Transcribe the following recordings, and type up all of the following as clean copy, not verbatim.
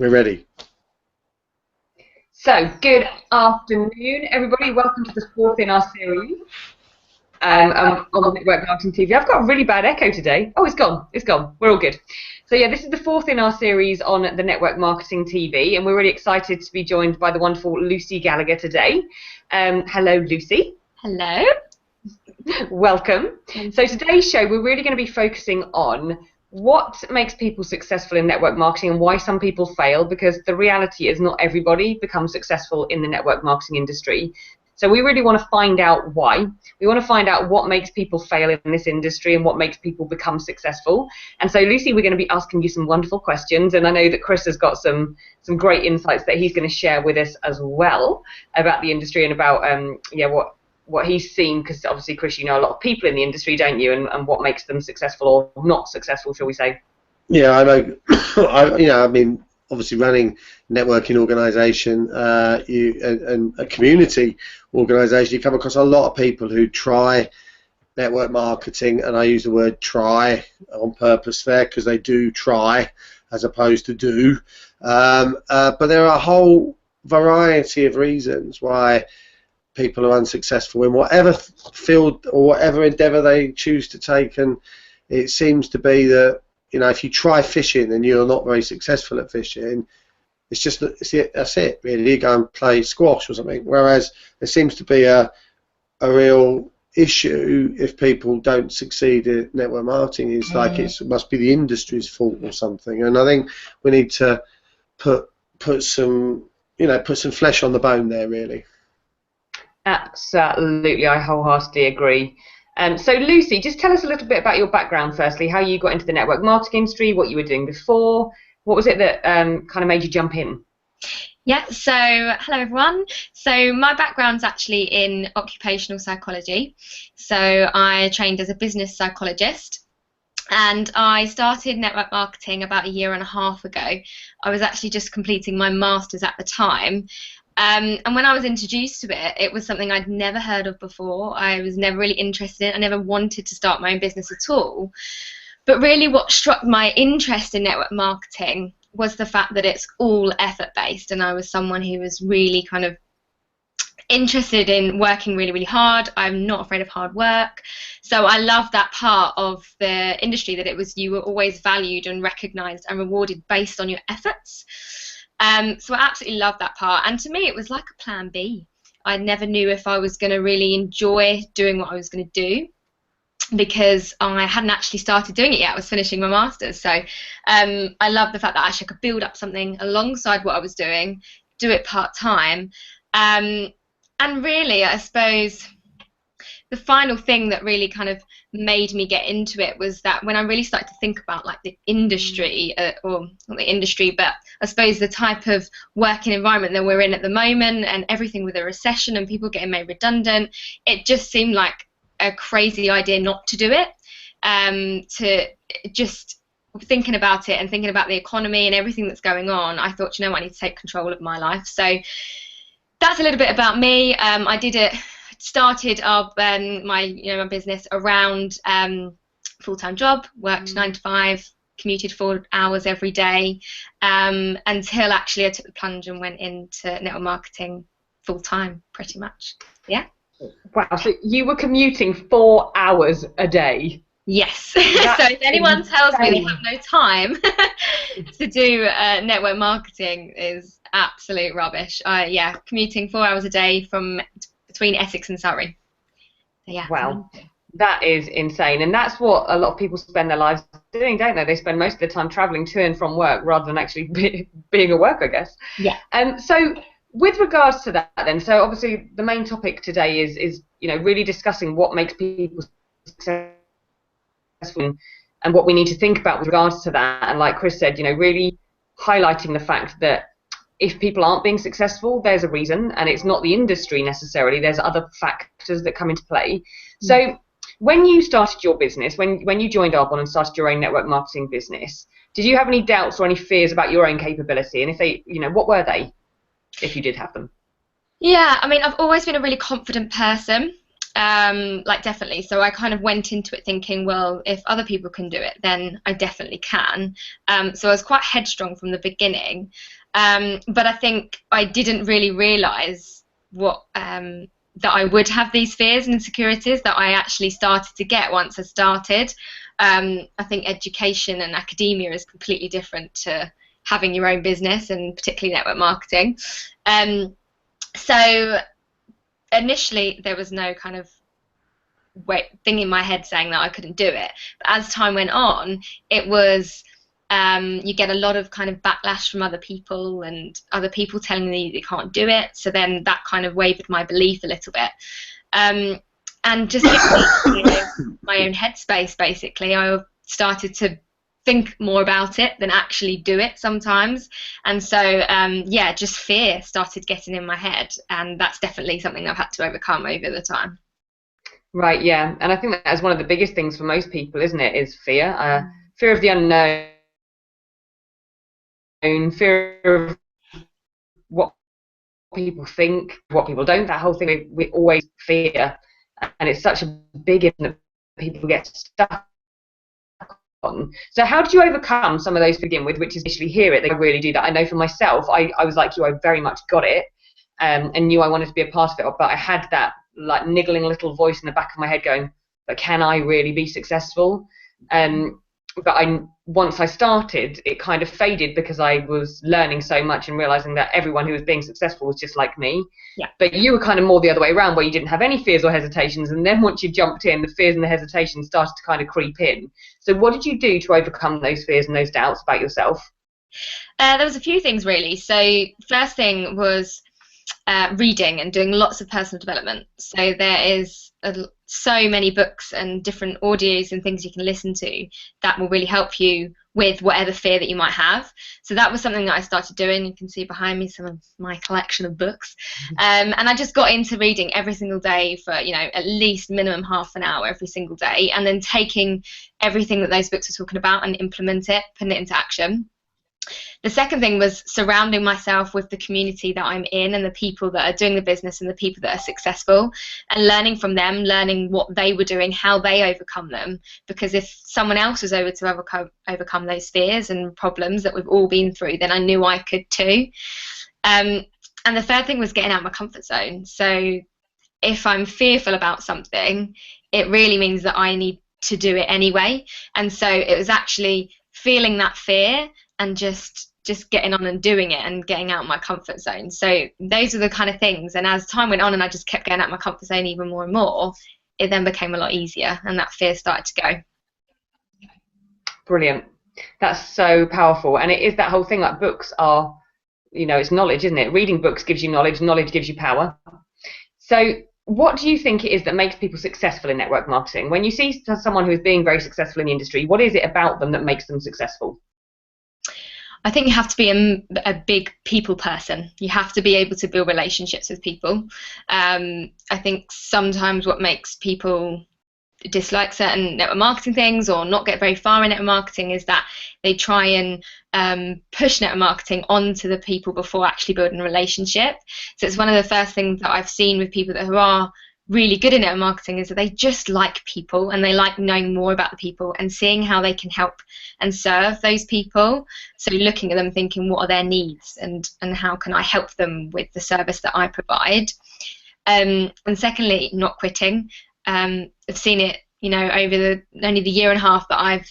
We're ready. So, good afternoon, everybody. Welcome to the fourth in our series on Network Marketing TV. I've got a really bad echo today. Oh, it's gone. It's gone. We're all good. So, yeah, this is the fourth in our series on the Network Marketing TV, and we're really excited to be joined by the wonderful Lucy Gallagher today. Hello, Lucy. Hello. Welcome. So, today's show, we're really going to be focusing on what makes people successful in network marketing and why some people fail, because the reality is not everybody becomes successful in the network marketing industry. So we really want to find out why. We want to find out what makes people fail in this industry and what makes people become successful. And so, Lucy, we're going to be asking you some wonderful questions, and I know that Chris has got some great insights that he's going to share with us as well about the industry and about what he's seen, because obviously, Chris, you know a lot of people in the industry, don't you, and what makes them successful or not successful, shall we say? Yeah, I know. I mean, obviously, running networking organisation and a community organisation, you come across a lot of people who try network marketing, and I use the word try on purpose there because they do try as opposed to do. But there are a whole variety of reasons why people are unsuccessful in whatever field or whatever endeavour they choose to take, and it seems to be that, you know, if you try fishing and you're not very successful at fishing, that's it really. You go and play squash or something. Whereas there seems to be a real issue if people don't succeed at network marketing. It's like it must be the industry's fault or something. And I think we need to put some flesh on the bone there, really. Absolutely, I wholeheartedly agree. So, Lucy, just tell us a little bit about your background firstly, how you got into the network marketing industry, what you were doing before. What was it that kind of made you jump in? Yeah, so hello everyone. So my background's actually in occupational psychology. So I trained as a business psychologist, and I started network marketing about 1.5 years ago. I was actually just completing my master's at the time. And when I was introduced to it, it was something I'd never heard of before. I was never really interested in it. I never wanted to start my own business at all. But really what struck my interest in network marketing was the fact that it's all effort-based, and I was someone who was really kind of interested in working really, really hard. I'm not afraid of hard work. So I love that part of the industry, that you were always valued and recognised and rewarded based on your efforts. So I absolutely love that part, and to me it was like a plan B. I never knew if I was going to really enjoy doing what I was going to do, because I hadn't actually started doing it yet. I was finishing my master's, so I love the fact that actually I could build up something alongside what I was doing, do it part-time, and really I suppose the final thing that really kind of made me get into it was that when I really started to think about like the industry, or not the industry, but I suppose the type of working environment that we're in at the moment, and everything with a recession and people getting made redundant, it just seemed like a crazy idea not to do it. To just thinking about it and thinking about the economy and everything that's going on, I thought, you know what, I need to take control of my life. So that's a little bit about me. I started my business around full-time job, worked 9 to 5, commuted 4 hours every day, until actually I took the plunge and went into network marketing full-time, pretty much. Yeah. Wow, so you were commuting 4 hours a day? Yes. So if anyone tells me they have no time to do network marketing, is absolute rubbish. Yeah, commuting 4 hours a day from between Essex and Surrey. So, yeah. Wow, that is insane, and that's what a lot of people spend their lives doing, don't they? They spend most of the time travelling to and from work rather than actually being at work, I guess. Yeah. So with regards to that, then, so obviously the main topic today is really discussing what makes people successful and what we need to think about with regards to that. And like Chris said, really highlighting the fact that if people aren't being successful, there's a reason, and it's not the industry necessarily. There's other factors that come into play. So when you started your business, when you joined Arbonne and started your own network marketing business, did you have any doubts or any fears about your own capability? And if they, what were they, if you did have them? Yeah, I mean, I've always been a really confident person. Like definitely. So I kind of went into it thinking, well, if other people can do it, then I definitely can. So I was quite headstrong from the beginning. But I think I didn't really realise what that I would have these fears and insecurities that I actually started to get once I started. I think education and academia is completely different to having your own business, and particularly network marketing. So initially there was no kind of thing in my head saying that I couldn't do it. But as time went on, it was you get a lot of kind of backlash from other people, and other people telling me they can't do it. So then that kind of wavered my belief a little bit. And just getting my own headspace, basically, I started to think more about it than actually do it sometimes. And so yeah, just fear started getting in my head, and that's definitely something I've had to overcome over the time. Right, yeah, and I think that's one of the biggest things for most people, isn't it, is fear. Fear of the unknown, fear of what people think, what people don't, that whole thing we always fear. And it's such a big issue that people get stuck on. So how did you overcome some of those to begin with, which is initially hear it, they really do that. I know for myself, I was like you, I very much got it and knew I wanted to be a part of it, but I had that like niggling little voice in the back of my head going, but can I really be successful? But once I started, it kind of faded because I was learning so much and realizing that everyone who was being successful was just like me. Yeah. But you were kind of more the other way around, where you didn't have any fears or hesitations, and then once you jumped in, the fears and the hesitations started to kind of creep in. So what did you do to overcome those fears and those doubts about yourself? There was a few things really. So first thing was reading and doing lots of personal development. So there is so many books and different audios and things you can listen to that will really help you with whatever fear that you might have. So that was something that I started doing. You can see behind me some of my collection of books. And I just got into reading every single day for, you know, at least minimum half an hour every single day, and then taking everything that those books are talking about and implement it, putting it into action. The second thing was surrounding myself with the community that I'm in and the people that are doing the business and the people that are successful, and learning from them, learning what they were doing, how they overcome them. Because if someone else was able to overcome those fears and problems that we've all been through, then I knew I could too. And the third thing was getting out of my comfort zone. So if I'm fearful about something, it really means that I need to do it anyway. And so it was actually feeling that fear and just getting on and doing it and getting out of my comfort zone. So those are the kind of things. And as time went on and I just kept getting out of my comfort zone even more and more, it then became a lot easier and that fear started to go. Brilliant. That's so powerful. And it is that whole thing, like books are, you know, it's knowledge, isn't it? Reading books gives you knowledge, knowledge gives you power. So what do you think it is that makes people successful in network marketing? When you see someone who is being very successful in the industry, what is it about them that makes them successful? I think you have to be a big people person. You have to be able to build relationships with people. I think sometimes what makes people dislike certain network marketing things or not get very far in network marketing is that they try and push network marketing onto the people before actually building a relationship. So it's one of the first things that I've seen with people who are really good in network marketing is that they just like people and they like knowing more about the people and seeing how they can help and serve those people. So looking at them thinking, what are their needs and how can I help them with the service that I provide? And secondly, not quitting. I've seen it, you know, over only the year and a half that I've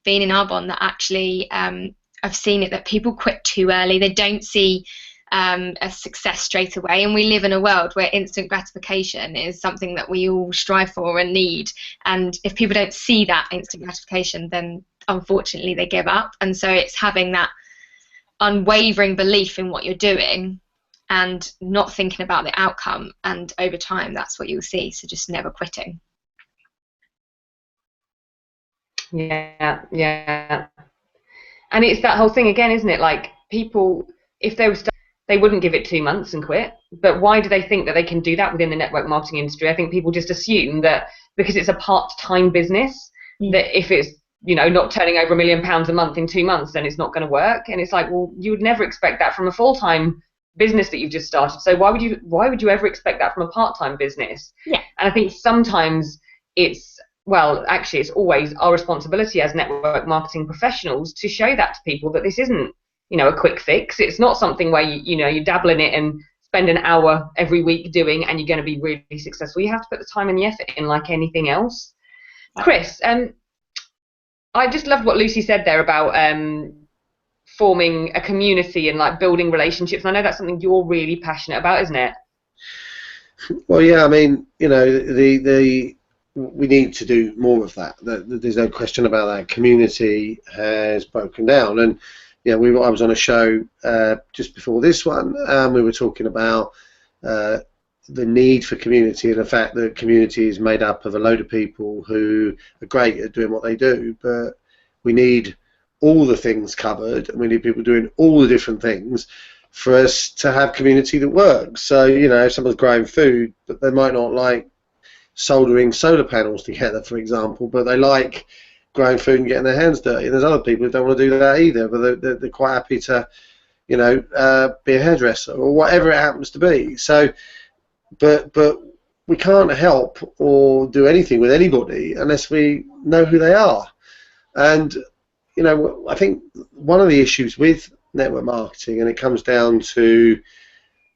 been in Arbonne, that actually I've seen it that people quit too early. They don't see a success straight away, and we live in a world where instant gratification is something that we all strive for and need, and if people don't see that instant gratification, then unfortunately they give up. And so it's having that unwavering belief in what you're doing and not thinking about the outcome, and over time that's what you'll see. So just never quitting. Yeah. And it's that whole thing again, isn't it? Like people, if they were they wouldn't give it 2 months and quit. But why do they think that they can do that within the network marketing industry? I think people just assume that because it's a part-time business, that if it's, you know, not turning over £1 million a month in 2 months, then it's not going to work. And it's like, well, you would never expect that from a full-time business that you've just started. So why would you ever expect that from a part-time business? Yeah. And I think sometimes it's always our responsibility as network marketing professionals to show that to people, that this isn't, a quick fix. It's not something where you dabble in it and spend an hour every week doing and you're going to be really successful. You have to put the time and the effort in like anything else. Chris, I just loved what Lucy said there about forming a community and like building relationships. I know that's something you're really passionate about, isn't it? Well, yeah, I mean, we need to do more of that. There's no question about that. Community has broken down, and I was on a show just before this one. We were talking about the need for community and the fact that community is made up of a load of people who are great at doing what they do, but we need all the things covered, and we need people doing all the different things for us to have community that works. So, if someone's growing food, but they might not like soldering solar panels together, for example, but they like growing food and getting their hands dirty. And there's other people who don't want to do that either, but they're quite happy to, be a hairdresser or whatever it happens to be. So, but we can't help or do anything with anybody unless we know who they are. And I think one of the issues with network marketing, and it comes down to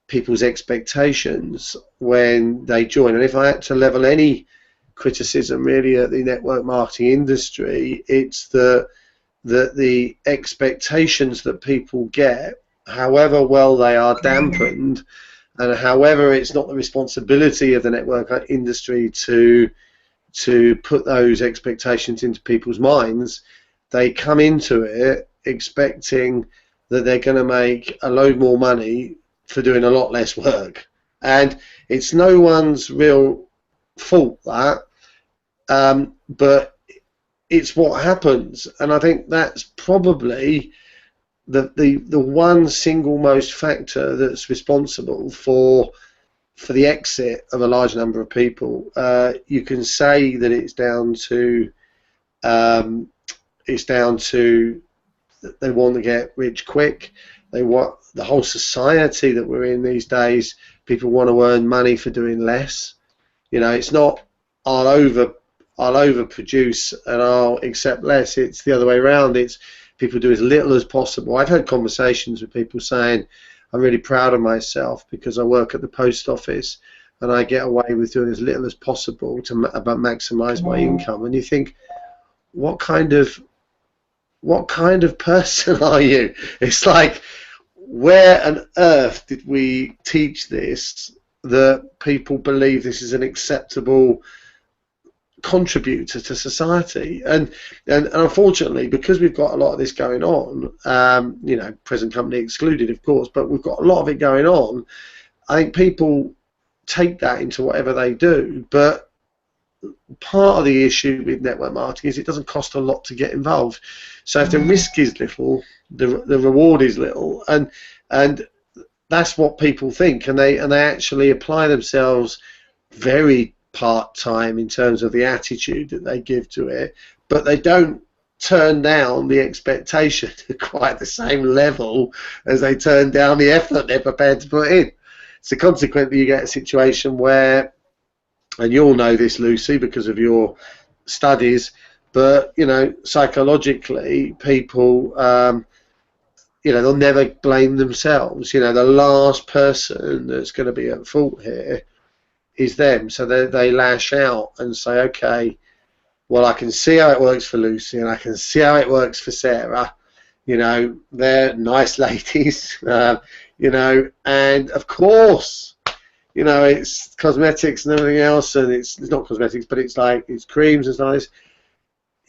people's expectations when they join. And if I had to level any criticism really at the network marketing industry, it's the expectations that people get, however well they are dampened, and however it's not the responsibility of the network industry to put those expectations into people's minds. They come into it expecting that they're going to make a load more money for doing a lot less work, and it's no one's real fault that, but it's what happens. And I think that's probably the one single most factor that's responsible for the exit of a large number of people. You can say that it's down to they want to get rich quick. They want the whole society that we're in these days. People want to earn money for doing less. It's not I'll overproduce and I'll accept less. It's the other way around. It's people do as little as possible. I've had conversations with people saying, I'm really proud of myself because I work at the post office and I get away with doing as little as possible to maximise my income. And you think, what kind of person are you? It's like, where on earth did we teach this, that people believe this is an acceptable contributor to society? And unfortunately, because we've got a lot of this going on, present company excluded, of course, but we've got a lot of it going on. I think people take that into whatever they do, but part of the issue with network marketing is it doesn't cost a lot to get involved. So if the risk is little, the reward is little, and that's what people think, and they actually apply themselves very part-time in terms of the attitude that they give to it, but they don't turn down the expectation to quite the same level as they turn down the effort they're prepared to put in. So consequently, you get a situation where, and you'll know this, Lucy, because of your studies, but psychologically, people, they'll never blame themselves. The last person that's going to be at fault here is them. So they lash out and say, okay, well, I can see how it works for Lucy, and I can see how it works for Sarah. They're nice ladies, and of course, it's cosmetics and everything else, and it's not cosmetics, but it's creams and stuff like this.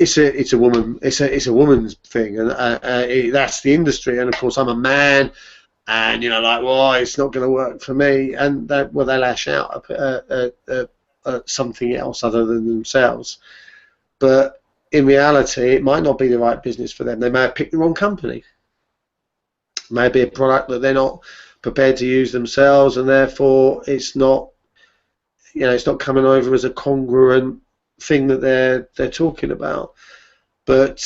It's a woman's thing, and that's the industry. And of course, I'm a man, and well, it's not going to work for me, and they lash out at something else other than themselves. But in reality, it might not be the right business for them. They may have picked the wrong company. It may be a product that they're not prepared to use themselves, and therefore it's not coming over as a congruent thing that they're talking about. But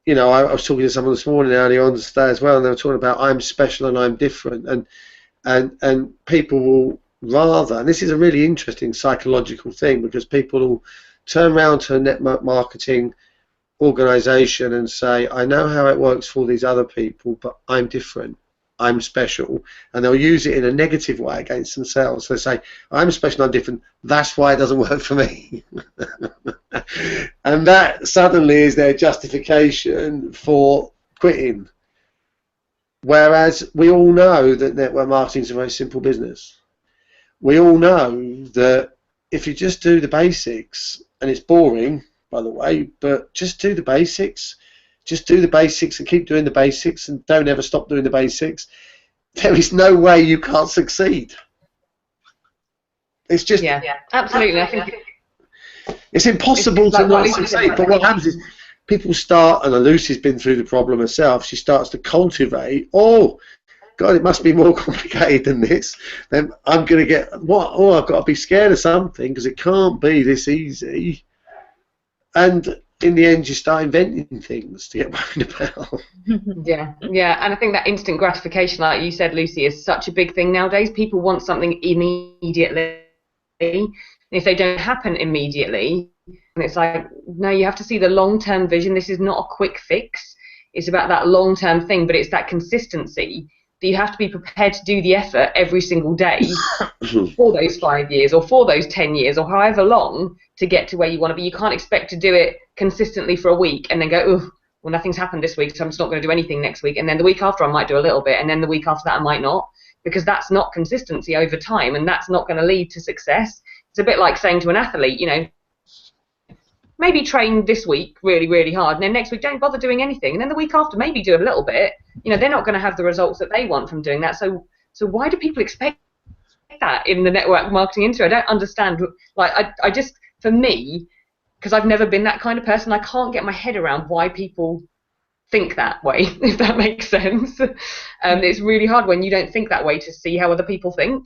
you know, I was talking to someone this morning earlier on today as well, and they were talking about I'm special and I'm different, and people will rather, and this is a really interesting psychological thing, because people will turn around to a network marketing organization and say, I know how it works for all these other people, but I'm different, I'm special, and they'll use it in a negative way against themselves. They say, I'm special, I'm different, that's why it doesn't work for me. And that suddenly is their justification for quitting. Whereas we all know that network marketing is a very simple business. We all know that if you just do the basics, and it's boring, by the way, but just do the basics. Just do the basics and keep doing the basics, and don't ever stop doing the basics. There is no way you can't succeed. It's just... Yeah, absolutely. I think it's impossible to not succeed. But what happens is people start, and Lucy's been through the problem herself, she starts to cultivate, oh, God, it must be more complicated than this. Then I'm going to get, what? Oh, I've got to be scared of something because it can't be this easy. And in the end, you start inventing things to get worried about. Yeah, and I think that instant gratification, like you said, Lucy, is such a big thing nowadays. People want something immediately. And if they don't happen immediately, and it's like, no, you have to see the long-term vision. This is not a quick fix. It's about that long-term thing, but it's that consistency that you have to be prepared to do the effort every single day for those 5 years or for those 10 years or however long to get to where you want to be. You can't expect to do it consistently for a week and then go, oh, well, nothing's happened this week, so I'm just not going to do anything next week. And then the week after I might do a little bit, and then the week after that I might not, because that's not consistency over time, and that's not going to lead to success. It's a bit like saying to an athlete, you know, maybe train this week really, really hard, and then next week don't bother doing anything, and then the week after maybe do a little bit. You know, they're not going to have the results that they want from doing that. So why do people expect that in the network marketing industry? I don't understand. Like, I just, for me, because I've never been that kind of person, I can't get my head around why people think that way, if that makes sense. It's really hard when you don't think that way to see how other people think.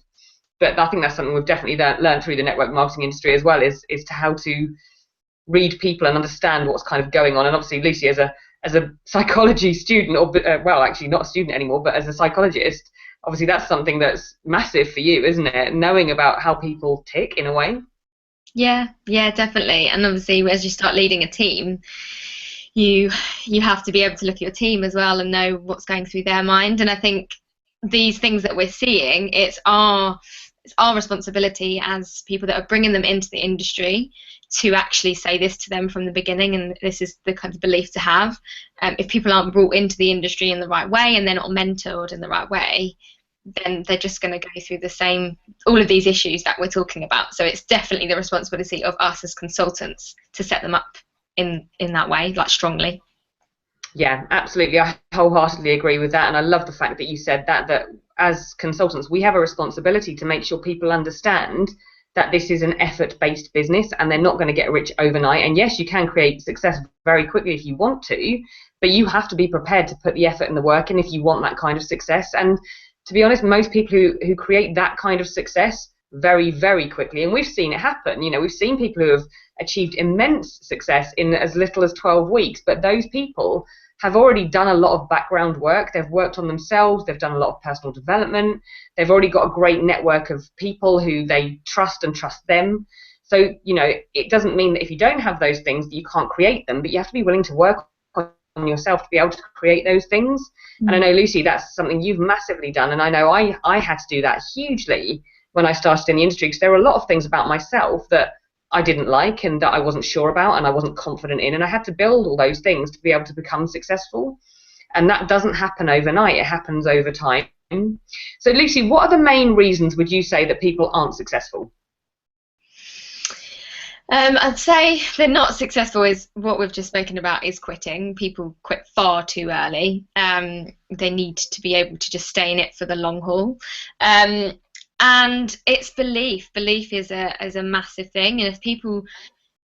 But I think that's something we've definitely learned through the network marketing industry as well, is to how to read people and understand what's kind of going on. And obviously, Lucy, as a psychology student, or well, actually not a student anymore, but as a psychologist, obviously that's something that's massive for you, isn't it? Knowing about how people tick in a way. Yeah, definitely. And obviously, as you start leading a team, you have to be able to look at your team as well and know what's going through their mind. And I think these things that we're seeing, it's our responsibility as people that are bringing them into the industry to actually say this to them from the beginning, and this is the kind of belief to have. If people aren't brought into the industry in the right way and they're not mentored in the right way, then they're just going to go through all of these issues that we're talking about. So it's definitely the responsibility of us as consultants to set them up in that way, like strongly. Yeah, absolutely. I wholeheartedly agree with that, and I love the fact that you said that as consultants we have a responsibility to make sure people understand that this is an effort-based business and they're not going to get rich overnight. And yes, you can create success very quickly if you want to, but you have to be prepared to put the effort and the work in if you want that kind of success. And to be honest, most people who create that kind of success very, very quickly, and we've seen it happen, you know, we've seen people who have achieved immense success in as little as 12 weeks, but those people have already done a lot of background work. They've worked on themselves, they've done a lot of personal development, they've already got a great network of people who they trust and trust them. So, you know, it doesn't mean that if you don't have those things that you can't create them, but you have to be willing to work on yourself to be able to create those things. And I know, Lucy, that's something you've massively done, and I know I had to do that hugely when I started in the industry, because there were a lot of things about myself that I didn't like and that I wasn't sure about and I wasn't confident in, and I had to build all those things to be able to become successful. And that doesn't happen overnight, it happens over time. So Lucy, what are the main reasons, would you say, that people aren't successful? I'd say they're not successful is what we've just spoken about, is quitting. People quit far too early. They need to be able to just stay in it for the long haul. And it's belief. Belief is a massive thing. And if people,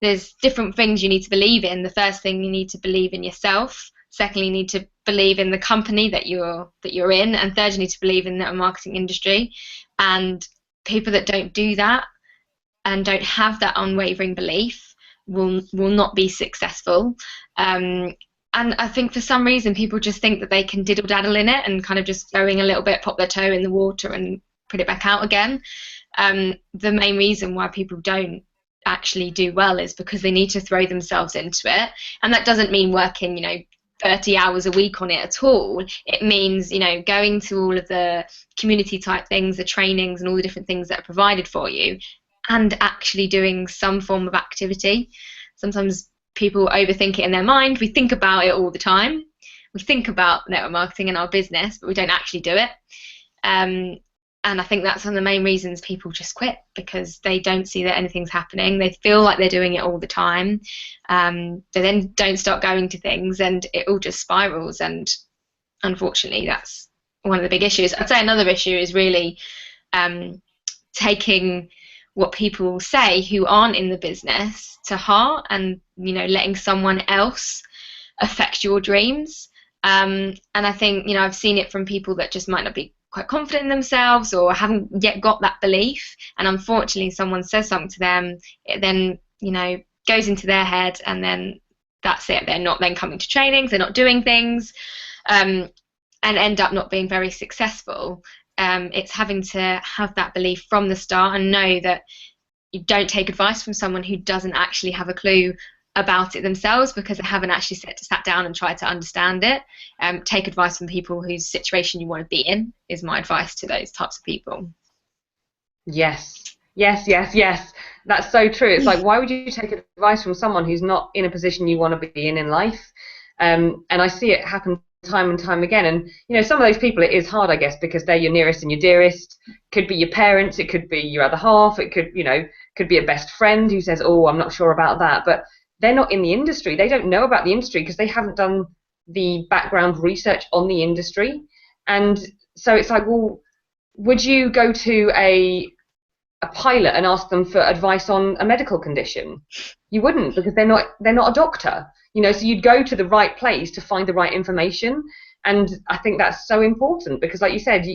there's different things you need to believe in. The first thing, you need to believe in yourself. Secondly, you need to believe in the company that you're in. And third, you need to believe in the marketing industry. And people that don't do that and don't have that unwavering belief will not be successful. and I think for some reason people just think that they can diddle daddle in it and kind of just going a little bit, pop their toe in the water and put it back out again. The main reason why people don't actually do well is because they need to throw themselves into it, and that doesn't mean working 30 hours a week on it at all. It means going to all of the community type things, the trainings and all the different things that are provided for you, and actually doing some form of activity. Sometimes people overthink it in their mind. We think about it all the time. We think about network marketing in our business, but we don't actually do it. And I think that's one of the main reasons people just quit, because they don't see that anything's happening. They feel like they're doing it all the time. They then don't start going to things, and it all just spirals. And unfortunately, that's one of the big issues. I'd say another issue is really taking what people say who aren't in the business to heart, and letting someone else affect your dreams. And I think I've seen it from people that just might not be quite confident in themselves or haven't yet got that belief, and unfortunately someone says something to them, it then goes into their head, and then that's it. They're not then coming to trainings, they're not doing things, and end up not being very successful. It's having to have that belief from the start and know that you don't take advice from someone who doesn't actually have a clue about it themselves, because they haven't actually sat down and tried to understand it. Take advice from people whose situation you want to be in, is my advice to those types of people. Yes. That's so true. It's like, why would you take advice from someone who's not in a position you want to be in life? And I see it happen time and time again. And some of those people, it is hard, I guess, because they're your nearest and your dearest. Could be your parents, it could be your other half, it could be a best friend who says, oh, I'm not sure about that. But they're not in the industry. They don't know about the industry because they haven't done the background research on the industry. And so it's like, well, would you go to a pilot and ask them for advice on a medical condition? You wouldn't, because they're not a doctor. So you'd go to the right place to find the right information. And I think that's so important, because like you said,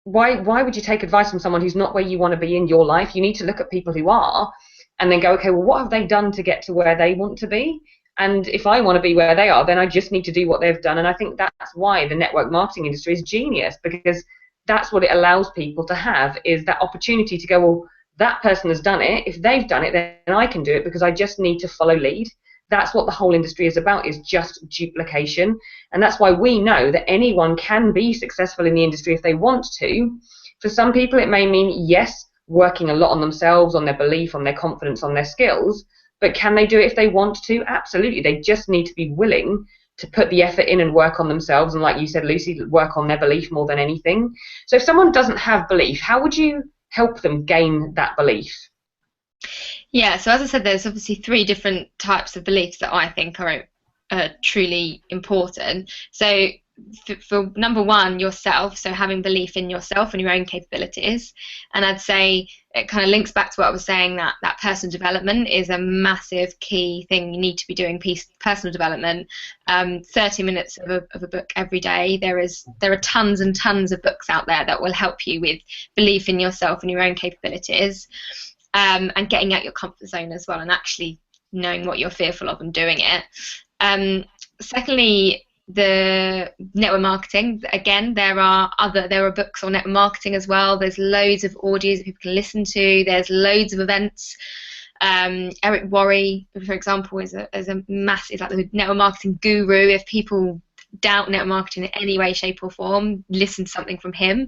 why would you take advice from someone who's not where you want to be in your life? You need to look at people who are, and then go, okay, well, what have they done to get to where they want to be? And if I want to be where they are, then I just need to do what they've done. And I think that's why the network marketing industry is genius, because that's what it allows people to have, is that opportunity to go, well, that person has done it. If they've done it, then I can do it, because I just need to follow lead. That's what the whole industry is about, is just duplication. And that's why we know that anyone can be successful in the industry if they want to. For some people, it may mean, yes, working a lot on themselves, on their belief, on their confidence, on their skills. But can they do it if they want to? Absolutely. They just need to be willing to put the effort in and work on themselves. And like you said, Lucy, work on their belief more than anything. So if someone doesn't have belief, how would you help them gain that belief? Yeah, so as I said, there's obviously 3 different types of beliefs that I think are truly important. So for number 1, yourself, so having belief in yourself and your own capabilities. And I'd say it kind of links back to what I was saying, that personal development is a massive key thing. You need to be doing personal development, 30 minutes of a book every day. There are tons and tons of books out there that will help you with belief in yourself and your own capabilities, and getting out your comfort zone as well, and actually knowing what you're fearful of and doing it. Secondly, the network marketing, again, there are books on network marketing as well. There's loads of audios that people can listen to. There's loads of events. Eric Worre, for example, is a massive, like, the network marketing guru. If people doubt network marketing in any way, shape or form, listen to something from him.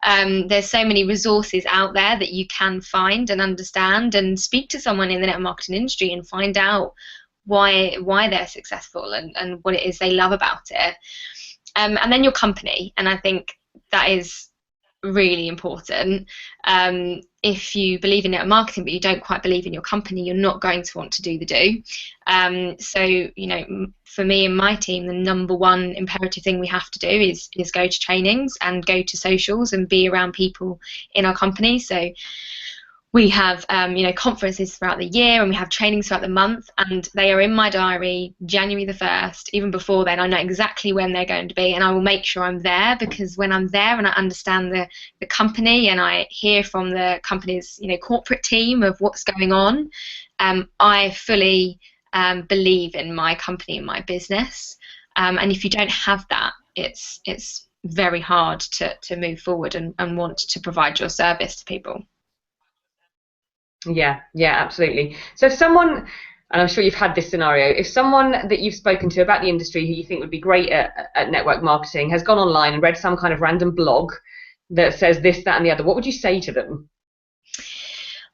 There's so many resources out there that you can find and understand, and speak to someone in the network marketing industry and find out why they're successful and what it is they love about it. And then your company, and I think that is really important. If you believe in network marketing but you don't quite believe in your company, you're not going to want to do the do. So for me and my team, the number 1 imperative thing we have to do is go to trainings and go to socials and be around people in our company. So we have conferences throughout the year, and we have trainings throughout the month, and they are in my diary January the 1st. Even before then, I know exactly when they're going to be, and I will make sure I'm there, because when I'm there and I understand the company and I hear from the company's corporate team of what's going on, I fully believe in my company and my business. And if you don't have that, it's very hard to move forward and want to provide your service to people. Yeah, absolutely. So if someone, and I'm sure you've had this scenario, if someone that you've spoken to about the industry who you think would be great at network marketing has gone online and read some kind of random blog that says this, that, and the other, what would you say to them?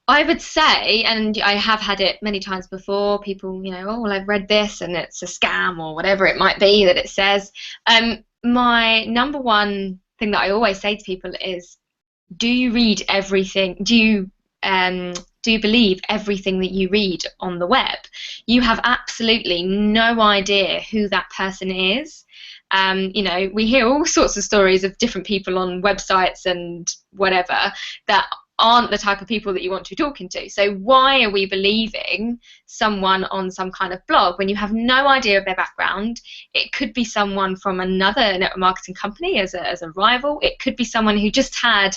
I would say, and I have had it many times before, people, oh, well, I've read this and it's a scam or whatever it might be that it says. My number one thing that I always say to people is, do you read everything? Do you believe everything that you read on the web? You have absolutely no idea who that person is. We hear all sorts of stories of different people on websites and whatever that aren't the type of people that you want to be talking to. So why are we believing someone on some kind of blog when you have no idea of their background? It could be someone from another network marketing company as a rival. It could be someone who just had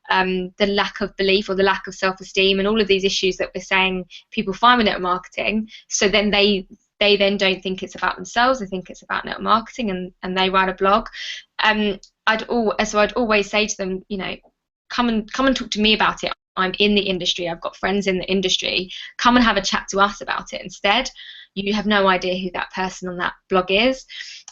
the lack of belief or the lack of self-esteem and all of these issues that we're saying people find with network marketing. So then they then don't think it's about themselves. They think it's about network marketing, and they write a blog. I'd always say to them, come and talk to me about it. I'm in the industry. I've got friends in the industry. Come and have a chat to us about it instead. You have no idea who that person on that blog is.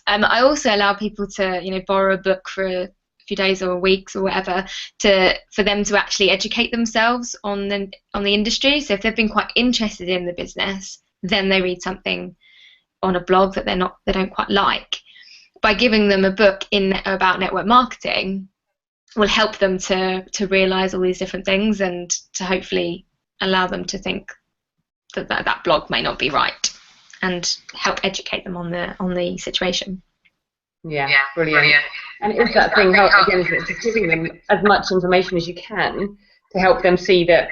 I also allow people to, borrow a book for a few days or weeks or whatever for them to actually educate themselves on the industry. So if they've been quite interested in the business, then they read something on a blog that they don't quite like. By giving them a book about network marketing will help them to realise all these different things and to hopefully allow them to think that blog may not be right and help educate them on the situation. Yeah, brilliant. And it's that thing, again, it's just giving them as much information as you can to help them see that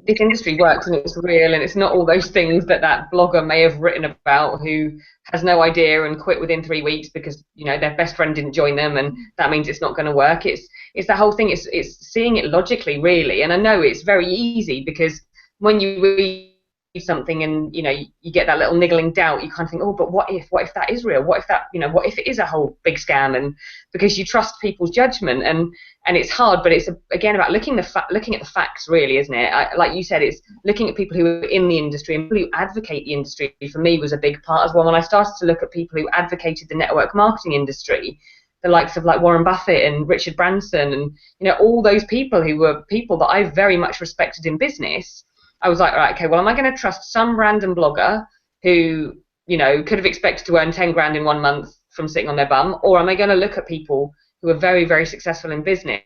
this industry works and it's real and it's not all those things that blogger may have written about who has no idea and quit within 3 weeks because their best friend didn't join them and that means it's not going to work. It's the whole thing. It's seeing it logically, really. And I know it's very easy because when you read something and you get that little niggling doubt, you kind of think, oh, but what if that is real? What if that what if it is a whole big scam? And because you trust people's judgment and it's hard, but it's again about looking at the facts, really, isn't it? Like you said, it's looking at people who are in the industry and people who advocate the industry. For me, was a big part as well when I started to look at people who advocated the network marketing industry, the likes of like Warren Buffett and Richard Branson and all those people who were people that I very much respected in business. I was like, right, okay, well, am I going to trust some random blogger who, could have expected to earn 10 grand in 1 month from sitting on their bum? Or am I going to look at people who are very, very successful in business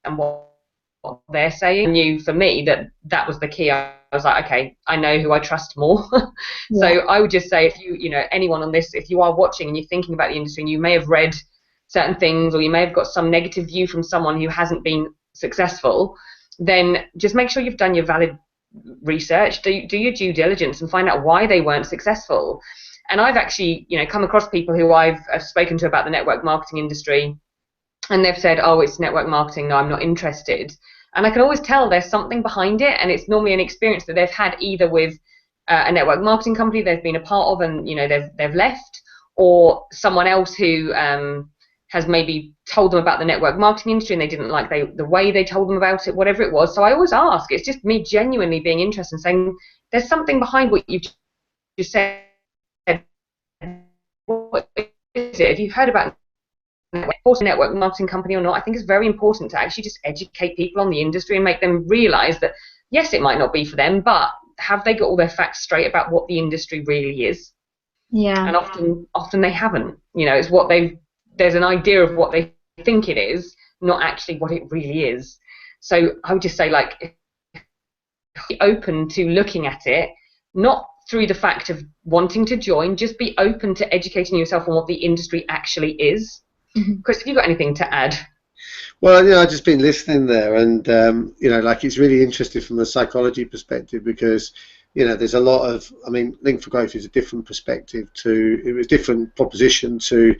and what they're saying? I knew for me that was the key. I was like, okay, I know who I trust more. Yeah. So I would just say if anyone on this, if you are watching and you're thinking about the industry and you may have read certain things or you may have got some negative view from someone who hasn't been successful, then just make sure you've done your valid research, do your due diligence and find out why they weren't successful. And I've actually come across people who I've spoken to about the network marketing industry and they've said, oh, it's network marketing, no, I'm not interested. And I can always tell there's something behind it, and it's normally an experience that they've had either with a network marketing company they've been a part of and they've left, or someone else who has maybe told them about the network marketing industry and they didn't like the way they told them about it, whatever it was. So I always ask. It's just me genuinely being interested and saying, there's something behind what you've just said. What is it? If you've heard about a network marketing company or not, I think it's very important to actually just educate people on the industry and make them realise that, yes, it might not be for them, but have they got all their facts straight about what the industry really is? Yeah. And often they haven't. It's what there's an idea of what they think it is, not actually what it really is. So I would just say, like, be open to looking at it, not through the fact of wanting to join, just be open to educating yourself on what the industry actually is. Mm-hmm. Chris, have you got anything to add? Well, I've just been listening there, and it's really interesting from a psychology perspective because there's a lot of, Link for Growth is a different perspective it was different proposition to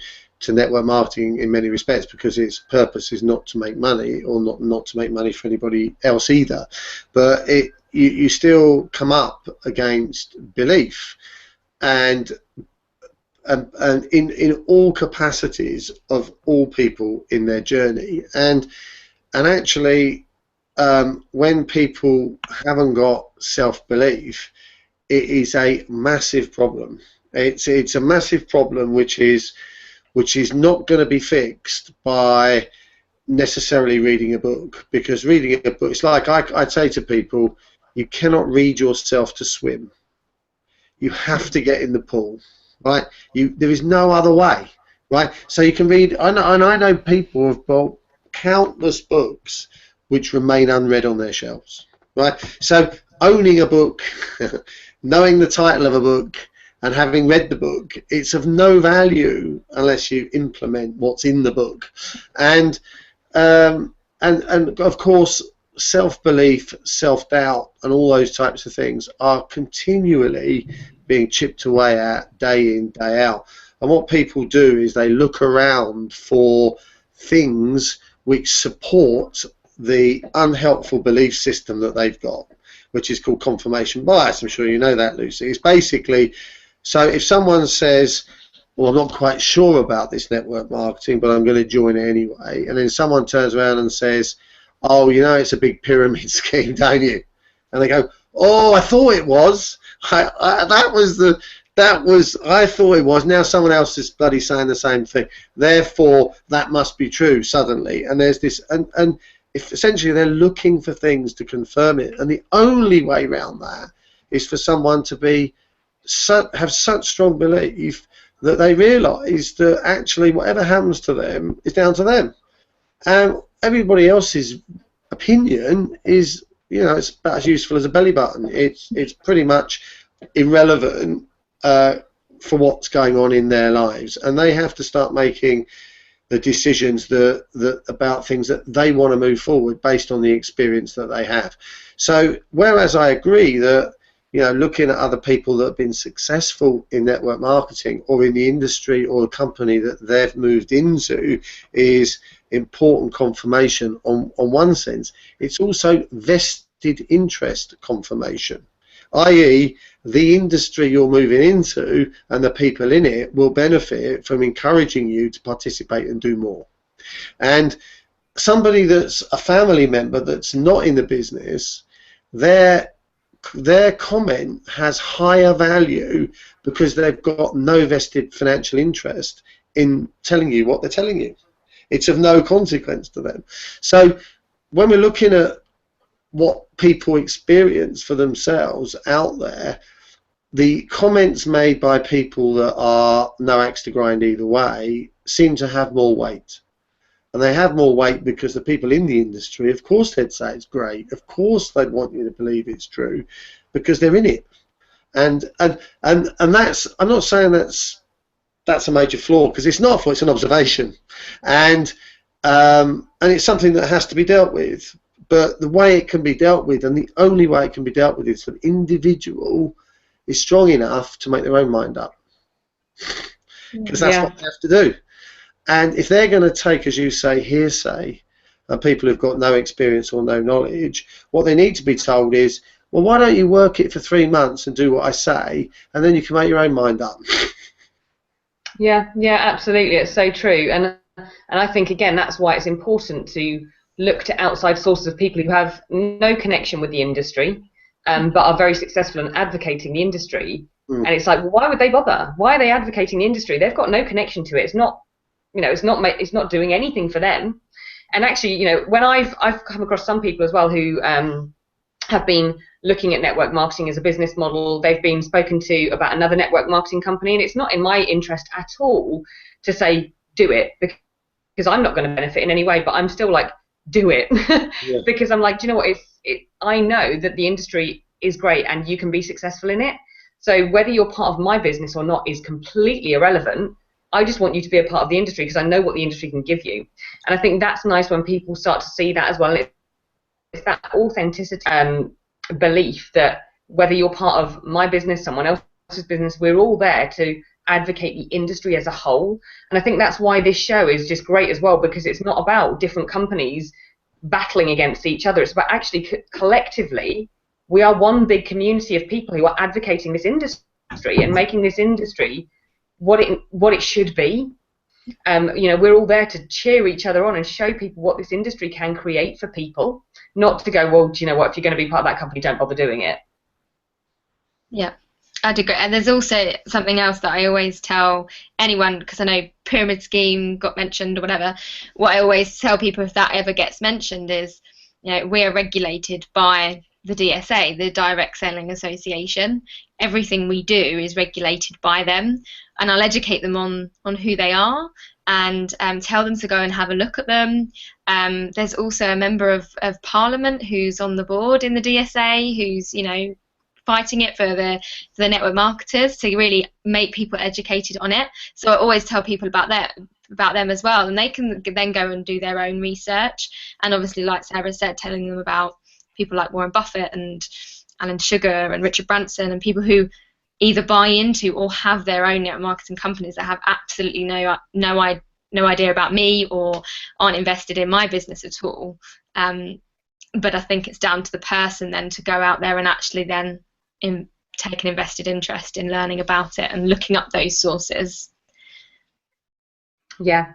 network marketing in many respects, because its purpose is not to make money or not to make money for anybody else either. But you still come up against belief, and in all capacities of all people in their journey, and actually, when people haven't got self-belief, it is a massive problem. It's a massive problem which is not going to be fixed by necessarily reading a book, because reading a book, it's like I'd say to people, you cannot read yourself to swim. You have to get in the pool, right? There is no other way, right? So you can read, and I know people have bought countless books which remain unread on their shelves, right? So owning a book, knowing the title of a book, and having read the book, it's of no value unless you implement what's in the book. And of course, self-belief, self-doubt, and all those types of things are continually being chipped away at day in, day out. And what people do is they look around for things which support the unhelpful belief system that they've got, which is called confirmation bias. I'm sure you know that, Lucy. It's basically, so if someone says, well, I'm not quite sure about this network marketing, but I'm going to join it anyway, and then someone turns around and says, oh, you know, it's a big pyramid scheme, don't you? And they go, oh, I thought it was. I thought it was. Now someone else is bloody saying the same thing. Therefore, that must be true suddenly. And there's this, and if essentially they're looking for things to confirm it, and the only way around that is for someone to have such strong belief that they realise that actually whatever happens to them is down to them. And everybody else's opinion is, you know, it's about as useful as a belly button. It's pretty much irrelevant for what's going on in their lives, and they have to start making the decisions that about things that they want to move forward based on the experience that they have. So whereas I agree that, you know, looking at other people that have been successful in network marketing or in the industry or the company that they've moved into is important confirmation on one sense, it's also vested interest confirmation, i.e. the industry you're moving into and the people in it will benefit from encouraging you to participate and do more. And somebody that's a family member that's not in the business, their comment has higher value because they've got no vested financial interest in telling you what they're telling you. It's of no consequence to them. So when we're looking at what people experience for themselves out there, the comments made by people that are no axe to grind either way seem to have more weight. And they have more weight because the people in the industry, of course they'd say it's great, of course they'd want you to believe it's true, because they're in it. And that's, I'm not saying that's a major flaw, because it's not a flaw, it's an observation. And it's something that has to be dealt with. But the way it can be dealt with, and the only way it can be dealt with, is that the individual is strong enough to make their own mind up. Because that's what they have to do. And if they're going to take, as you say, hearsay, and people who've got no experience or no knowledge, what they need to be told is, well, why don't you work it for 3 months and do what I say, and then you can make your own mind up. Yeah, absolutely. It's so true. And I think, again, that's why it's important to look to outside sources of people who have no connection with the industry, but are very successful in advocating the industry. And it's like, well, why would they bother? Why are they advocating the industry? They've got no connection to it. It's not, you know, it's not doing anything for them. And actually, you know, when I've come across some people as well who have been looking at network marketing as a business model, they've been spoken to about another network marketing company, and it's not in my interest at all to say do it, because I'm not going to benefit in any way, but I'm still like, do it. Because I'm like, do you know what, I know that the industry is great and you can be successful in it. So whether you're part of my business or not is completely irrelevant. I just want you to be a part of the industry because I know what the industry can give you. And I think that's nice when people start to see that as well. It's that authenticity belief that whether you're part of my business, someone else's business, we're all there to advocate the industry as a whole. And I think that's why this show is just great as well, because it's not about different companies battling against each other. It's about actually collectively we are one big community of people who are advocating this industry and making this industry what it should be. You know, we're all there to cheer each other on and show people what this industry can create for people, not to go, well, do you know what, if you're going to be part of that company, don't bother doing it. Yeah, I'd agree. And there's also something else that I always tell anyone, because I know pyramid scheme got mentioned or whatever. What I always tell people if that ever gets mentioned is, you know, we are regulated by the DSA, the Direct Selling Association. Everything we do is regulated by them, and I'll educate them on who they are and tell them to go and have a look at them. There's also a member of Parliament who's on the board in the DSA who's, you know, fighting it for the network marketers to really make people educated on it. So I always tell people about them as well, and they can then go and do their own research. And obviously, like Sarah said, telling them about people like Warren Buffett and Alan Sugar and Richard Branson, and people who either buy into or have their own network marketing companies that have absolutely no idea about me or aren't invested in my business at all. But I think it's down to the person then to go out there and actually then take an invested interest in learning about it and looking up those sources. Yeah.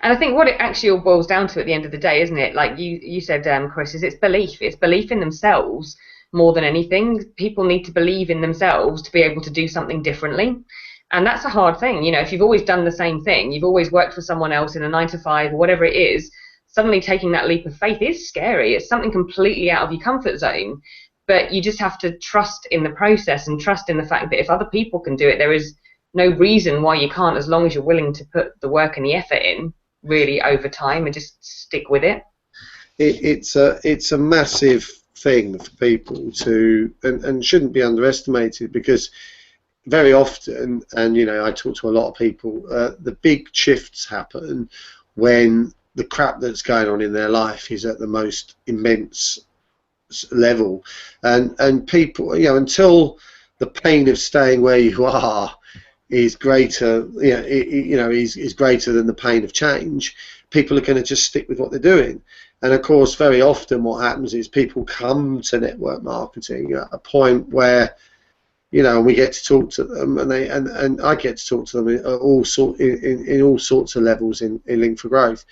And I think what it actually all boils down to at the end of the day, isn't it? Like you said, Chris, is it's belief. It's belief in themselves more than anything. People need to believe in themselves to be able to do something differently. And that's a hard thing. You know, if you've always done the same thing, you've always worked for someone else in a 9-to-5 or whatever it is, suddenly taking that leap of faith is scary. It's something completely out of your comfort zone. But you just have to trust in the process and trust in the fact that if other people can do it, there is no reason why you can't, as long as you're willing to put the work and the effort in really over time and just stick with it. It's a massive thing for people to, and shouldn't be underestimated, because very often, and you know, I talk to a lot of people, the big shifts happen when the crap that's going on in their life is at the most immense level, and people, you know, until the pain of staying where you are is greater, is greater than the pain of change, people are going to just stick with what they're doing. And of course, very often what happens is people come to network marketing at a point where, you know, we get to talk to them, and I get to talk to them in all sorts of levels in Link for Growth,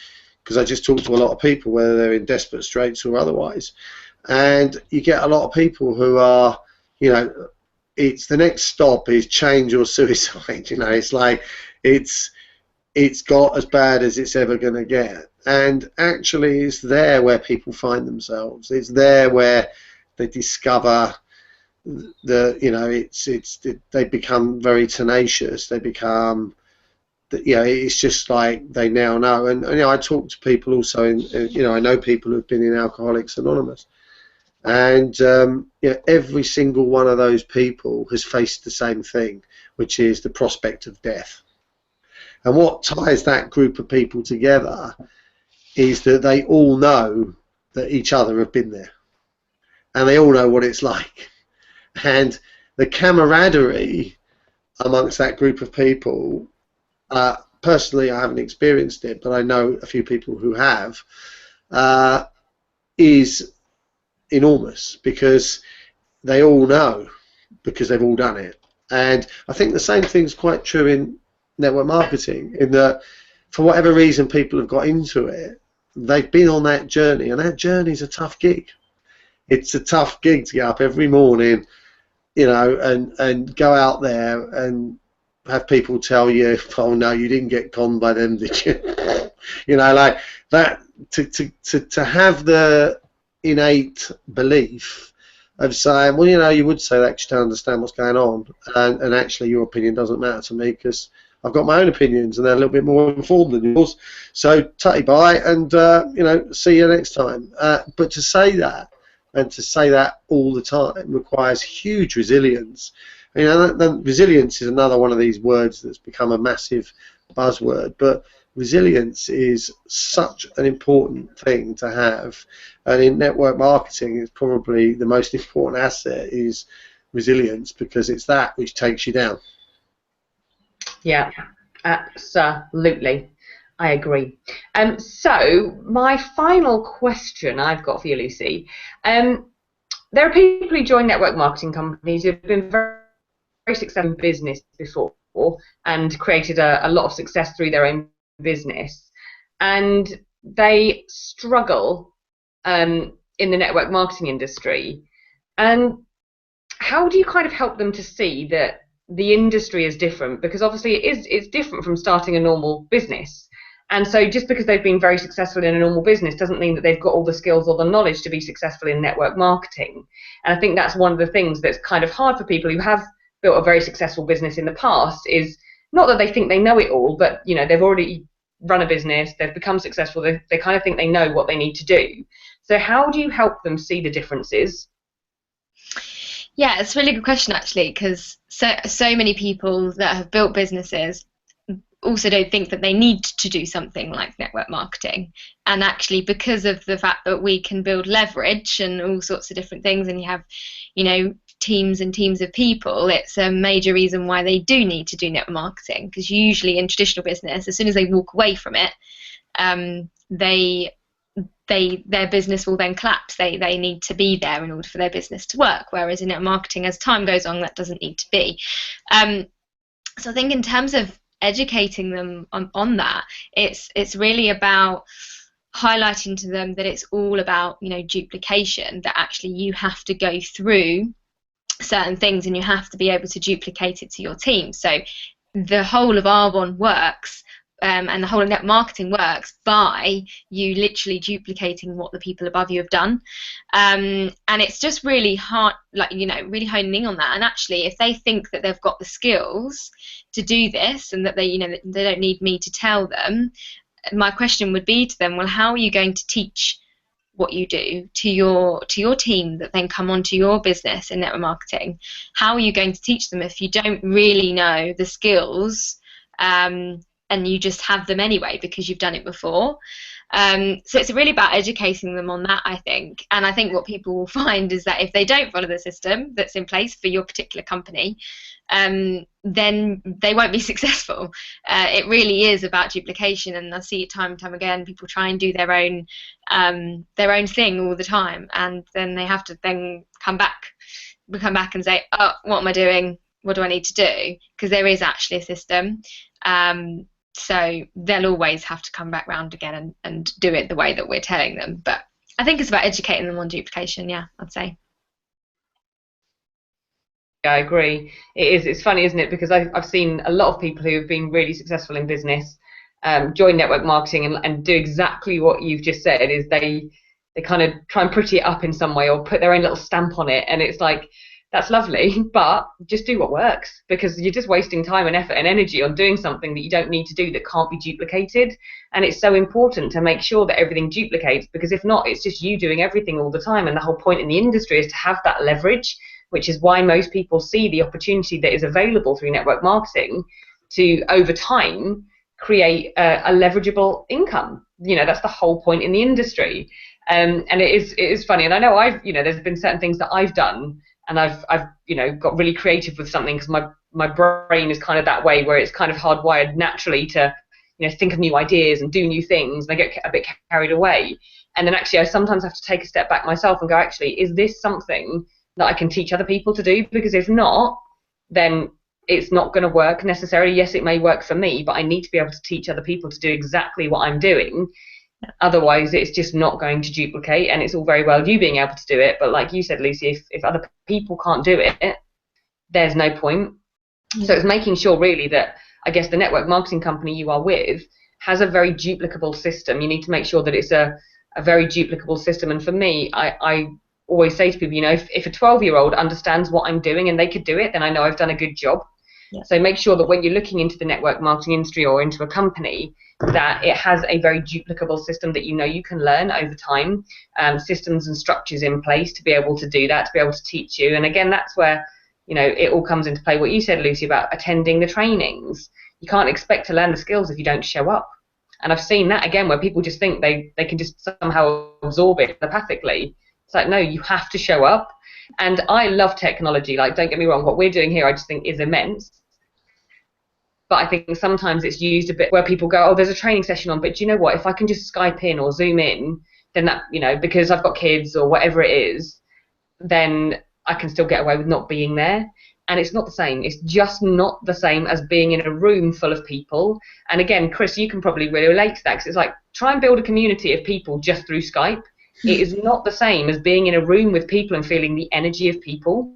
because I just talk to a lot of people, whether they're in desperate straits or otherwise. And you get a lot of people who are, you know, it's the next stop is change or suicide. You know, it's like it's got as bad as it's ever going to get. And actually, it's there where people find themselves. It's there where they discover they become very tenacious. They become, you know, it's just like they now know. And you know, I talk to people also I know people who've been in Alcoholics Anonymous. And every single one of those people has faced the same thing, which is the prospect of death. And what ties that group of people together is that they all know that each other have been there, and they all know what it's like. And the camaraderie amongst that group of people, personally I haven't experienced it, but I know a few people who have, is enormous, because they all know, because they've all done it. And I think the same thing's quite true in network marketing, in that for whatever reason people have got into it, they've been on that journey, and that journey's a tough gig. It's a tough gig to get up every morning, you know, and go out there and have people tell you, oh no, you didn't get conned by them, did you? You know, like that, to have the innate belief of saying, well, you know, you would say that because you don't understand what's going on, and actually your opinion doesn't matter to me because I've got my own opinions and they're a little bit more informed than yours. So tutty bye, and you know, see you next time. But to say that, and to say that all the time, requires huge resilience. You know, resilience is another one of these words that's become a massive buzzword, but resilience is such an important thing to have, and in network marketing it's probably the most important asset is resilience, because it's that which takes you down. Yeah, absolutely, I agree. So my final question I've got for you, Lucy, there are people who join network marketing companies who have been very, very successful in business before and created a lot of success through their own business, and they struggle in the network marketing industry. And how do you kind of help them to see that the industry is different? Because obviously it's different from starting a normal business. And so just because they've been very successful in a normal business doesn't mean that they've got all the skills or the knowledge to be successful in network marketing. And I think that's one of the things that's kind of hard for people who have built a very successful business in the past, is not that they think they know it all, but they've already run a business, they've become successful, they kind of think they know what they need to do. So how do you help them see the differences? Yeah, it's a really good question, actually, because so many people that have built businesses also don't think that they need to do something like network marketing. And actually, because of the fact that we can build leverage and all sorts of different things, and you have, teams and teams of people, it's a major reason why they do need to do network marketing. Because usually in traditional business, as soon as they walk away from it, their business will then collapse. They need to be there in order for their business to work. Whereas in network marketing, as time goes on, that doesn't need to be. So I think in terms of educating them on that, it's really about highlighting to them that it's all about duplication, that actually you have to go through certain things and you have to be able to duplicate it to your team. So the whole of R1 works, and the whole of network marketing works by you literally duplicating what the people above you have done, and it's just really hard, really honing in on that. And actually, if they think that they've got the skills to do this and that they don't need me to tell them, my question would be to them, well, how are you going to teach what you do to your team that then come onto your business in network marketing? How are you going to teach them if you don't really know the skills, and you just have them anyway because you've done it before? So it's really about educating them on that, I think. And I think what people will find is that if they don't follow the system that's in place for your particular company, then they won't be successful. It really is about duplication, and I see it time and time again. People try and do their own thing all the time, and then they have to then come back and say, oh, what am I doing? What do I need to do? Because there is actually a system. So they'll always have to come back round again and do it the way that we're telling them. But I think it's about educating them on duplication, yeah, I'd say. Yeah, I agree. It's funny, isn't it? Because I've seen a lot of people who have been really successful in business join network marketing and do exactly what you've just said, is they kind of try and pretty it up in some way or put their own little stamp on it. And it's like, that's lovely, but just do what works, because you're just wasting time and effort and energy on doing something that you don't need to do, that can't be duplicated. And it's so important to make sure that everything duplicates, because if not, it's just you doing everything all the time. And the whole point in the industry is to have that leverage, which is why most people see the opportunity that is available through network marketing to, over time, create a leverageable income. That's the whole point in the industry. And it is funny. And I know there's been certain things that I've done, and I've got really creative with something, because my brain is kind of that way, where it's kind of hardwired naturally to think of new ideas and do new things, and I get a bit carried away. And then actually I sometimes have to take a step back myself and go, actually, is this something that I can teach other people to do? Because if not, then it's not going to work necessarily. Yes, it may work for me, but I need to be able to teach other people to do exactly what I'm doing. Otherwise, it's just not going to duplicate. And it's all very well you being able to do it, but like you said, Lucy, if other people can't do it, there's no point. So it's making sure really that, I guess, the network marketing company you are with has a very duplicable system. You need to make sure that it's a very duplicable system. And for me, I always say to people, if a 12-year-old understands what I'm doing and they could do it, then I know I've done a good job. Yeah. So make sure that when you're looking into the network marketing industry or into a company, that it has a very duplicable system that you can learn over time, systems and structures in place to be able to do that, to be able to teach you. And again, that's where it all comes into play. What you said, Lucy, about attending the trainings. You can't expect to learn the skills if you don't show up. And I've seen that again, where people just think they can just somehow absorb it telepathically. It's like, no, you have to show up. And I love technology. Like, don't get me wrong, what we're doing here I just think is immense. But I think sometimes it's used a bit where people go, oh, there's a training session on, but do you know what? If I can just Skype in or Zoom in, then that, because I've got kids or whatever it is, then I can still get away with not being there. And it's not the same. It's just not the same as being in a room full of people. And again, Chris, you can probably really relate to that, because it's like, try and build a community of people just through Skype. It is not the same as being in a room with people and feeling the energy of people.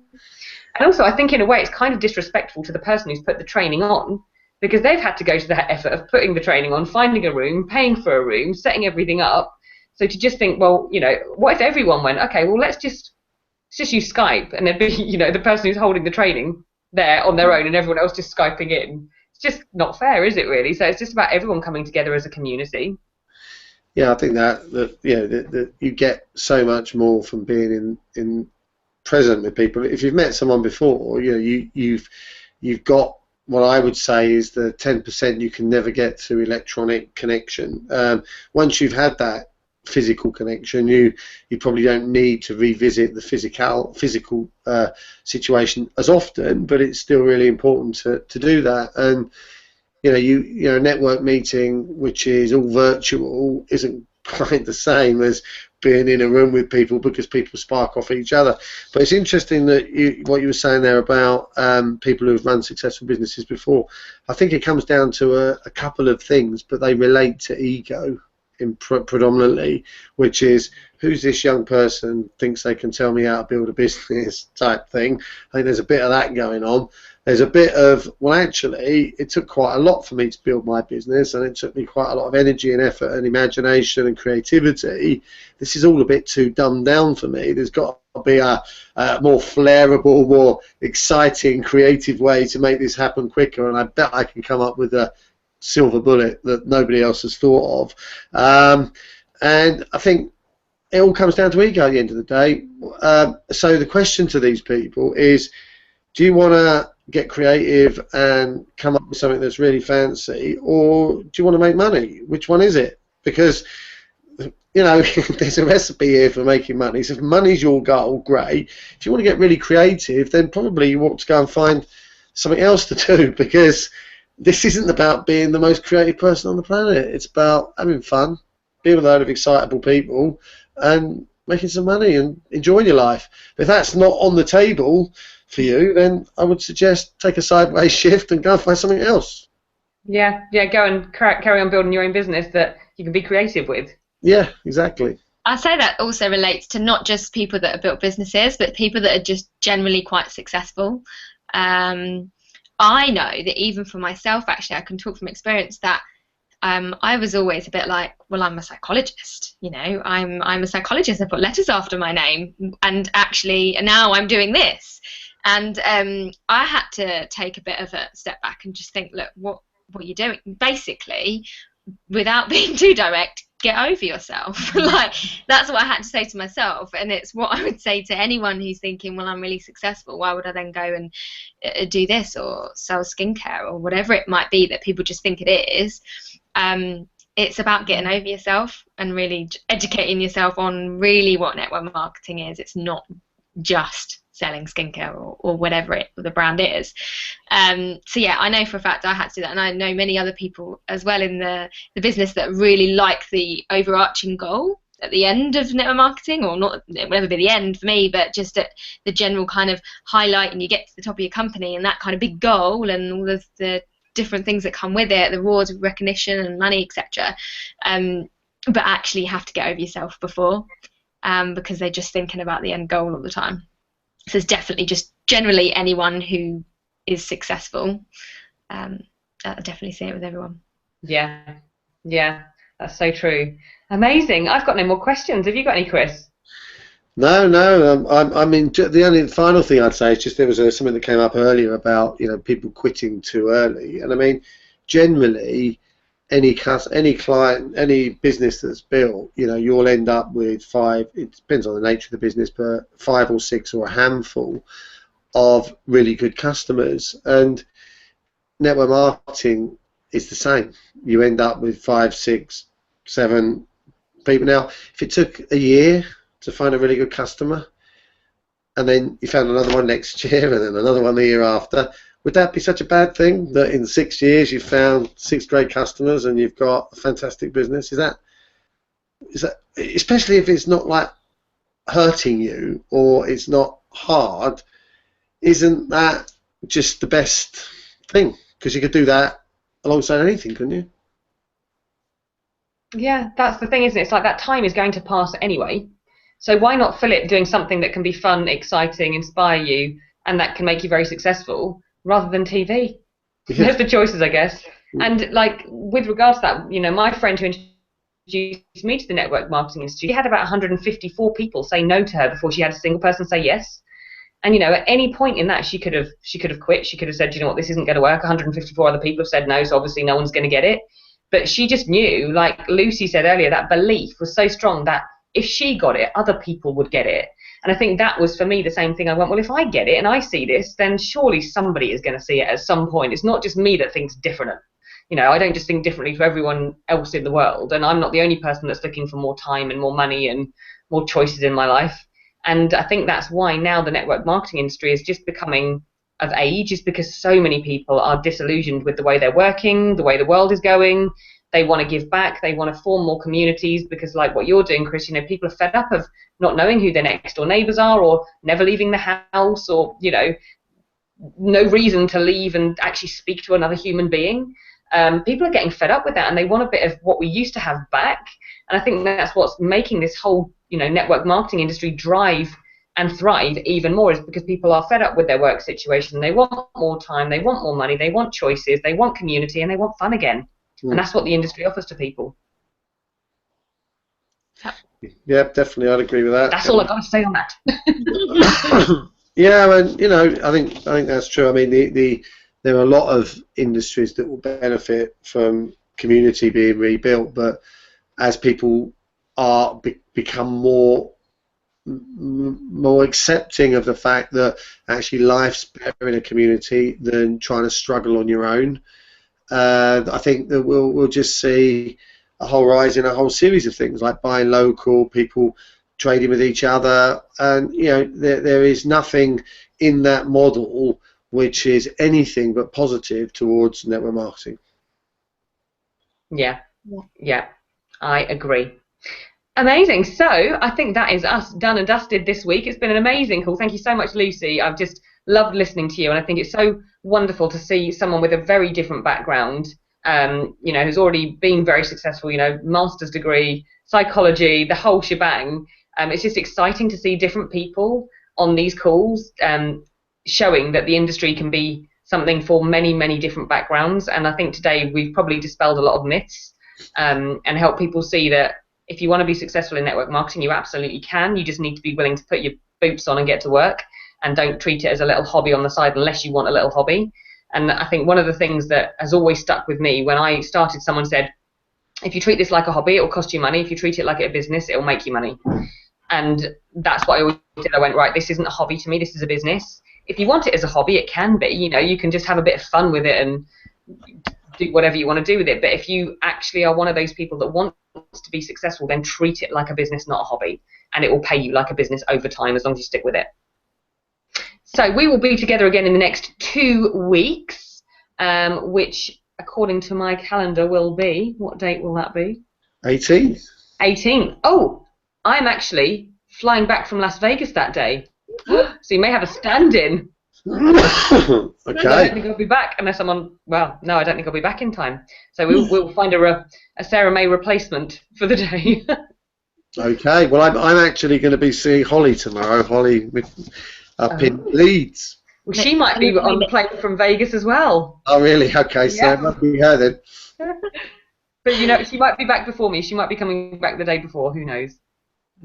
And also, I think in a way it's kind of disrespectful to the person who's put the training on, because they've had to go to that effort of putting the training on, finding a room, paying for a room, setting everything up. So to just think, well, you know, what if everyone went, okay, well, let's just use Skype, and there'd be, you know, the person who's holding the training there on their own and everyone else just Skyping in. It's just not fair, is it, really? So it's just about everyone coming together as a community. Yeah, I think that you get so much more from being in present with people. If you've met someone before, you know, you've got what I would say is the 10% you can never get through electronic connection. Once you've had that physical connection, you probably don't need to revisit the physical situation as often, but it's still really important to do that. And you know, a network meeting which is all virtual isn't quite the same as being in a room with people, because people spark off each other. But it's interesting that what you were saying there about people who've run successful businesses before. I think it comes down to a couple of things, but they relate to ego predominantly, which is, who's this young person thinks they can tell me how to build a business type thing. I think there's a bit of that going on. There's a bit of, well, actually, it took quite a lot for me to build my business, and it took me quite a lot of energy and effort and imagination and creativity. This is all a bit too dumbed down for me. There's got to be a more flairable, more exciting, creative way to make this happen quicker, and I bet I can come up with a silver bullet that nobody else has thought of. And I think it all comes down to ego at the end of the day. So the question to these people is, do you want to get creative and come up with something that's really fancy, or do you want to make money? Which one is it? Because, you know, there's a recipe here for making money. So if money's your goal, great. If you want to get really creative, then probably you want to go and find something else to do, because this isn't about being the most creative person on the planet. It's about having fun, being with a load of excitable people, and making some money and enjoying your life. If that's not on the table for you, then I would suggest take a sideways shift and go and find something else. Yeah, go and carry on building your own business that you can be creative with. Yeah, exactly. I'd say that also relates to not just people that have built businesses, but people that are just generally quite successful. I know that even for myself, actually, I can talk from experience that I was always a bit like, well, I'm a psychologist, you know, I'm a psychologist, I put letters after my name, and actually now I'm doing this. And I had to take a bit of a step back and just think, look, what you're doing, basically, without being too direct, get over yourself. Like, that's what I had to say to myself, and it's what I would say to anyone who's thinking, well, I'm really successful, why would I then go and do this or sell skincare or whatever it might be that people just think it is. It's about getting over yourself and really educating yourself on really what network marketing is. It's not just selling skincare or whatever the brand is. So yeah, I know for a fact I had to do that, and I know many other people as well in the business that really like the overarching goal at the end of network marketing, or not, it will never be the end for me, but just at the general kind of highlight, and you get to the top of your company and that kind of big goal and all of the different things that come with it, the rewards of recognition and money, etc. But actually you have to get over yourself before, because they're just thinking about the end goal all the time. So it's definitely just generally anyone who is successful. I definitely see it with everyone. Yeah, that's so true. Amazing. I've got no more questions. Have you got any, Chris? No. I mean, the only final thing I'd say is just there was something that came up earlier about, you know, people quitting too early. And I mean, generally, any client, any business that's built, you know, you'll end up with 5. It depends on the nature of the business, but 5 or 6 or a handful of really good customers. And network marketing is the same. You end up with 5, 6, 7 people. Now, if it took a year to find a really good customer, and then you found another one next year, and then another one the year after, would that be such a bad thing that in 6 years you've found 6 great customers and you've got a fantastic business? Is that especially if it's not like hurting you or it's not hard, isn't that just the best thing? Because you could do that alongside anything, couldn't you? Yeah, that's the thing, isn't it? It's like that time is going to pass anyway. So why not fill it doing something that can be fun, exciting, inspire you, and that can make you very successful, rather than TV? Yeah. There's the choices, I guess. And like with regards to that, you know, my friend who introduced me to the Network Marketing Institute, she had about 154 people say no to her before she had a single person say yes. And you know, at any point in that, she could have quit. She could have said, you know what, this isn't going to work. 154 other people have said no, so obviously no one's going to get it. But she just knew, like Lucy said earlier, that belief was so strong that if she got it, other people would get it. And I think that was for me the same thing. I went, well, if I get it and I see this, then surely somebody is going to see it at some point. It's not just me that thinks different. You know, I don't just think differently to everyone else in the world. And I'm not the only person that's looking for more time and more money and more choices in my life. And I think that's why now the network marketing industry is just becoming of age, is because so many people are disillusioned with the way they're working, the way the world is going. They want to give back. They want to form more communities because, like what you're doing, Chris, you know, people are fed up of not knowing who their next door neighbours are, or never leaving the house, or, you know, no reason to leave and actually speak to another human being. People are getting fed up with that, and they want a bit of what we used to have back. And I think that's what's making this whole, you know, network marketing industry drive and thrive even more, is because people are fed up with their work situation. They want more time, they want more money, they want choices, they want community, and they want fun again. And that's what the industry offers to people. Yeah, definitely, I'd agree with that. That's all I've got to say on that. Yeah, and you know, I think that's true. I mean, there are a lot of industries that will benefit from community being rebuilt, but as people are become more accepting of the fact that actually life's better in a community than trying to struggle on your own, I think that we'll just see a whole rise in a whole series of things like buying local, people trading with each other, and you know, there is nothing in that model which is anything but positive towards network marketing. Yeah, I agree. Amazing. So I think that is us done and dusted this week. It's been an amazing call. Thank you so much, Lucy. I've just loved listening to you, and I think it's so wonderful to see someone with a very different background, you know, who's already been very successful, you know, master's degree, psychology, the whole shebang. It's just exciting to see different people on these calls, showing that the industry can be something for many, many different backgrounds. And I think today we've probably dispelled a lot of myths, and helped people see that if you want to be successful in network marketing, you absolutely can. You just need to be willing to put your boots on and get to work, and don't treat it as a little hobby on the side unless you want a little hobby. And I think one of the things that has always stuck with me, when I started, someone said, if you treat this like a hobby, it will cost you money. If you treat it like a business, it will make you money. And that's what I always did. I went, right, this isn't a hobby to me, this is a business. If you want it as a hobby, it can be. You know, you can just have a bit of fun with it and do whatever you want to do with it. But if you actually are one of those people that wants to be successful, then treat it like a business, not a hobby. And it will pay you like a business over time as long as you stick with it. So we will be together again in the next 2 weeks, which, according to my calendar, will be, what date will that be? 18th. 18th. Oh, I'm actually flying back from Las Vegas that day. So you may have a stand-in. Okay. I don't think I'll be back unless I'm on. Well, no, I don't think I'll be back in time. So we'll find a Sarah May replacement for the day. Okay. Well, I'm actually going to be seeing Holly tomorrow. Holly up in Leeds. Well, she might be on the plane from Vegas as well. Oh, really? Okay. So Yeah. it must be her then. But you know, she might be back before me. She might be coming back the day before. Who knows?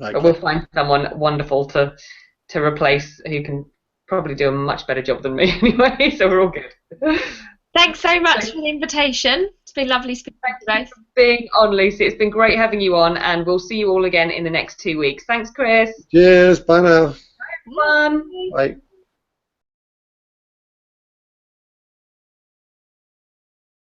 Okay. But we'll find someone wonderful to replace, who can probably do a much better job than me anyway, so we're all good. Thanks so much for the invitation. It's been lovely speaking to you both. Thanks for being on, Lucy. It's been great having you on, and we'll see you all again in the next 2 weeks. Thanks, Chris. Cheers. Bye now. Bye, everyone. Bye.